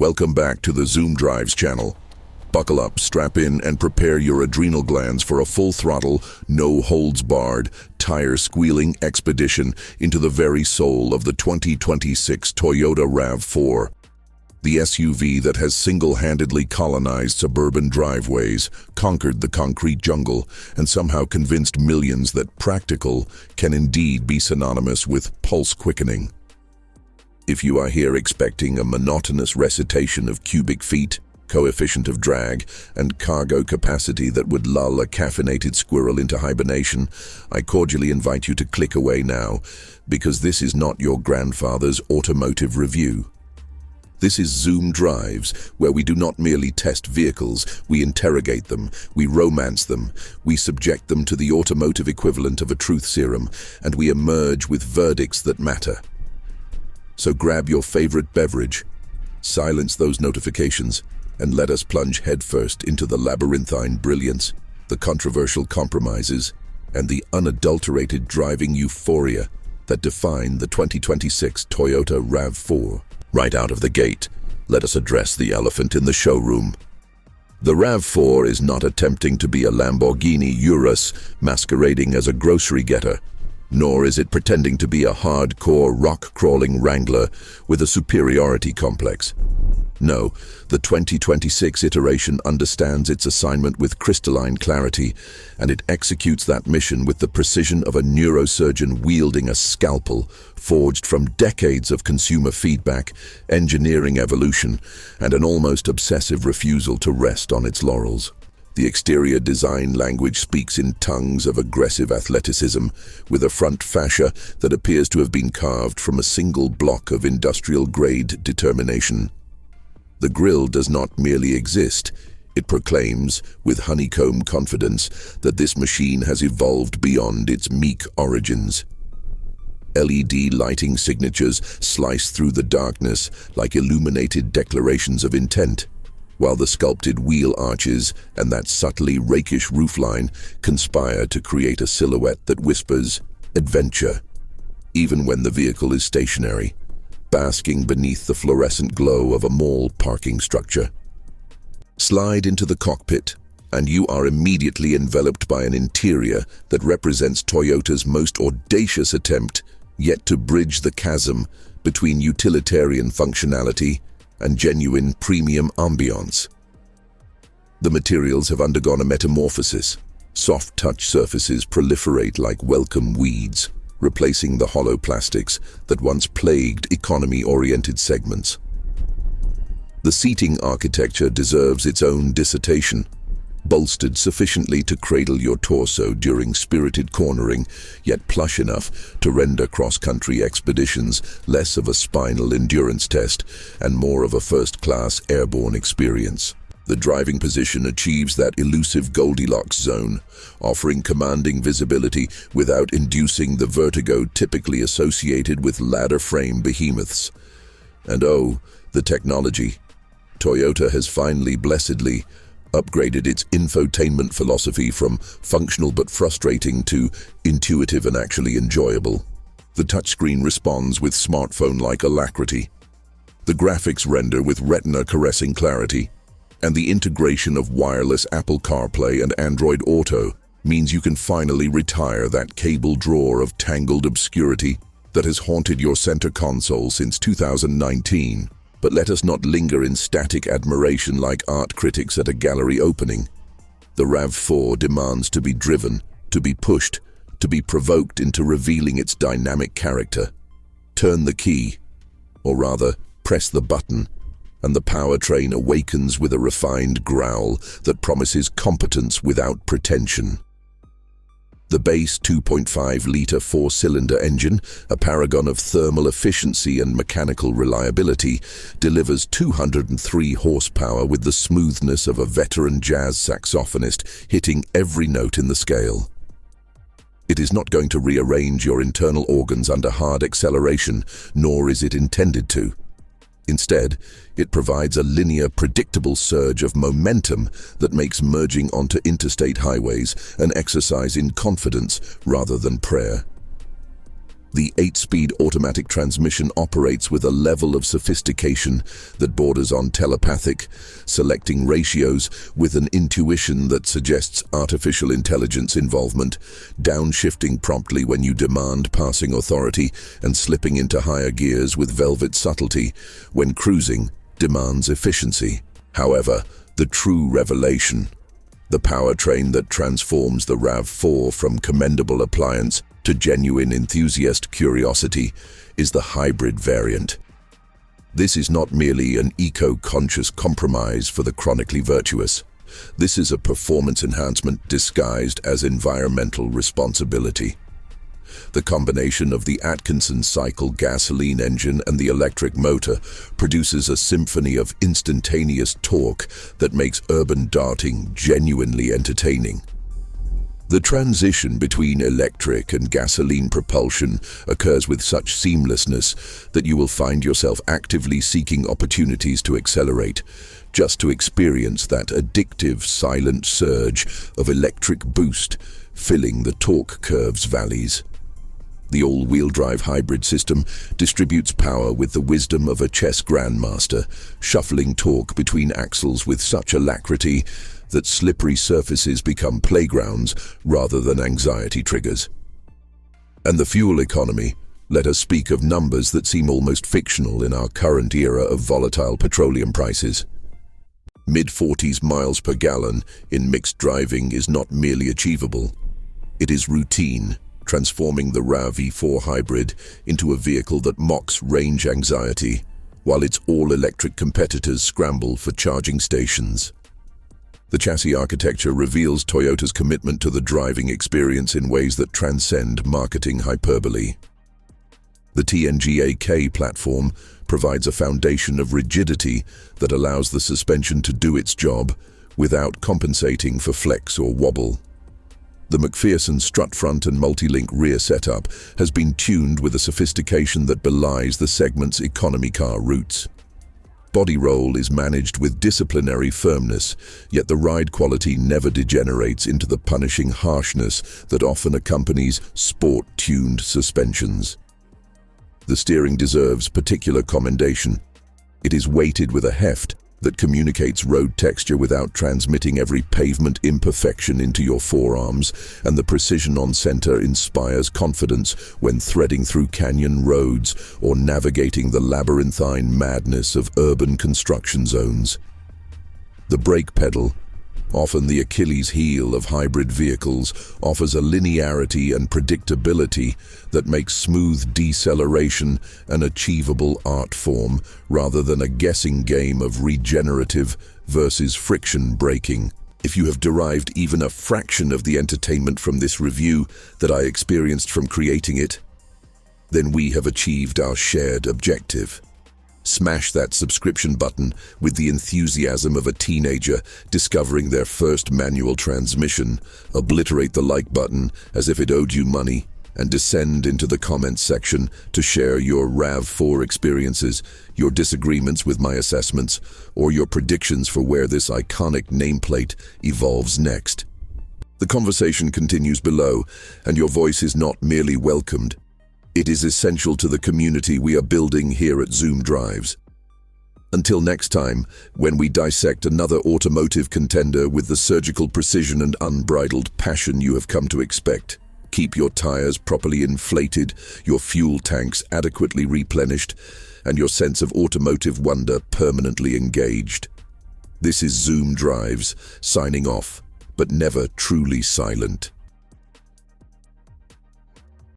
Welcome back to the Zoom Drives channel. Buckle up, strap in, and prepare your adrenal glands for a full-throttle, no-holds-barred, tire-squealing expedition into the very soul of the 2026 Toyota RAV4. The SUV that has single-handedly colonized suburban driveways, conquered the concrete jungle, and somehow convinced millions that practical can indeed be synonymous with pulse-quickening. If you are here expecting a monotonous recitation of cubic feet, coefficient of drag, and cargo capacity that would lull a caffeinated squirrel into hibernation, I cordially invite you to click away now, because this is not your grandfather's automotive review. This is Zoom Drives, where we do not merely test vehicles, we interrogate them, we romance them, we subject them to the automotive equivalent of a truth serum, and we emerge with verdicts that matter. So grab your favorite beverage, silence those notifications, and let us plunge headfirst into the labyrinthine brilliance, the controversial compromises, and the unadulterated driving euphoria that define the 2026 Toyota RAV4. Right out of the gate, let us address the elephant in the showroom. The RAV4 is not attempting to be a Lamborghini Urus masquerading as a grocery getter, nor is it pretending to be a hardcore rock-crawling wrangler with a superiority complex. No, the 2026 iteration understands its assignment with crystalline clarity, and it executes that mission with the precision of a neurosurgeon wielding a scalpel forged from decades of consumer feedback, engineering evolution, and an almost obsessive refusal to rest on its laurels. The exterior design language speaks in tongues of aggressive athleticism, with a front fascia that appears to have been carved from a single block of industrial-grade determination. The grille does not merely exist, it proclaims, with honeycomb confidence, that this machine has evolved beyond its meek origins. LED lighting signatures slice through the darkness like illuminated declarations of intent, while the sculpted wheel arches and that subtly rakish roofline conspire to create a silhouette that whispers, adventure, even when the vehicle is stationary, basking beneath the fluorescent glow of a mall parking structure. Slide into the cockpit, and you are immediately enveloped by an interior that represents Toyota's most audacious attempt yet to bridge the chasm between utilitarian functionality and genuine premium ambiance. The materials have undergone a metamorphosis. Soft touch surfaces proliferate like welcome weeds, replacing the hollow plastics that once plagued economy-oriented segments. The seating architecture deserves its own dissertation, bolstered sufficiently to cradle your torso during spirited cornering, yet plush enough to render cross-country expeditions less of a spinal endurance test and more of a first-class airborne experience. The driving position achieves that elusive Goldilocks zone, offering commanding visibility without inducing the vertigo typically associated with ladder frame behemoths. And oh, the technology. Toyota has finally, blessedly, upgraded its infotainment philosophy from functional but frustrating to intuitive and actually enjoyable. The touchscreen responds with smartphone-like alacrity. The graphics render with retina-caressing clarity. And the integration of wireless Apple CarPlay and Android Auto means you can finally retire that cable drawer of tangled obscurity that has haunted your center console since 2019. But let us not linger in static admiration like art critics at a gallery opening. The RAV4 demands to be driven, to be pushed, to be provoked into revealing its dynamic character. Turn the key, or rather, press the button, and the powertrain awakens with a refined growl that promises competence without pretension. The base 2.5-liter four-cylinder engine, a paragon of thermal efficiency and mechanical reliability, delivers 203 horsepower with the smoothness of a veteran jazz saxophonist hitting every note in the scale. It is not going to rearrange your internal organs under hard acceleration, nor is it intended to. Instead, it provides a linear, predictable surge of momentum that makes merging onto interstate highways an exercise in confidence rather than prayer. The 8-speed automatic transmission operates with a level of sophistication that borders on telepathic, selecting ratios with an intuition that suggests artificial intelligence involvement, downshifting promptly when you demand passing authority, and slipping into higher gears with velvet subtlety when cruising demands efficiency. However, the true revelation, the powertrain that transforms the RAV4 from commendable appliance to genuine enthusiast curiosity, is the hybrid variant. This is not merely an eco-conscious compromise for the chronically virtuous. This is a performance enhancement disguised as environmental responsibility. The combination of the Atkinson cycle gasoline engine and the electric motor produces a symphony of instantaneous torque that makes urban darting genuinely entertaining. The transition between electric and gasoline propulsion occurs with such seamlessness that you will find yourself actively seeking opportunities to accelerate, just to experience that addictive silent surge of electric boost filling the torque curve's valleys. The all-wheel drive hybrid system distributes power with the wisdom of a chess grandmaster, shuffling torque between axles with such alacrity that slippery surfaces become playgrounds rather than anxiety triggers. And the fuel economy, let us speak of numbers that seem almost fictional in our current era of volatile petroleum prices. Mid-40s miles per gallon in mixed driving is not merely achievable, it is routine, transforming the RAV4 hybrid into a vehicle that mocks range anxiety, while its all-electric competitors scramble for charging stations. The chassis architecture reveals Toyota's commitment to the driving experience in ways that transcend marketing hyperbole. The TNGA K platform provides a foundation of rigidity that allows the suspension to do its job without compensating for flex or wobble. The McPherson strut front and multi-link rear setup has been tuned with a sophistication that belies the segment's economy car roots. Body roll is managed with disciplinary firmness, yet the ride quality never degenerates into the punishing harshness that often accompanies sport-tuned suspensions. The steering deserves particular commendation. It is weighted with a heft that communicates road texture without transmitting every pavement imperfection into your forearms, and the precision on center inspires confidence when threading through canyon roads or navigating the labyrinthine madness of urban construction zones. The brake pedal, often the Achilles heel of hybrid vehicles, offers a linearity and predictability that makes smooth deceleration an achievable art form rather than a guessing game of regenerative versus friction braking. If you have derived even a fraction of the entertainment from this review that I experienced from creating it, then we have achieved our shared objective. Smash that subscription button with the enthusiasm of a teenager discovering their first manual transmission, obliterate the like button as if it owed you money, and descend into the comments section to share your RAV4 experiences, your disagreements with my assessments, or your predictions for where this iconic nameplate evolves next. The conversation continues below, and your voice is not merely welcomed. It is essential to the community we are building here at Zoom Drives. Until next time, when we dissect another automotive contender with the surgical precision and unbridled passion you have come to expect, keep your tires properly inflated, your fuel tanks adequately replenished, and your sense of automotive wonder permanently engaged. This is Zoom Drives, signing off, but never truly silent.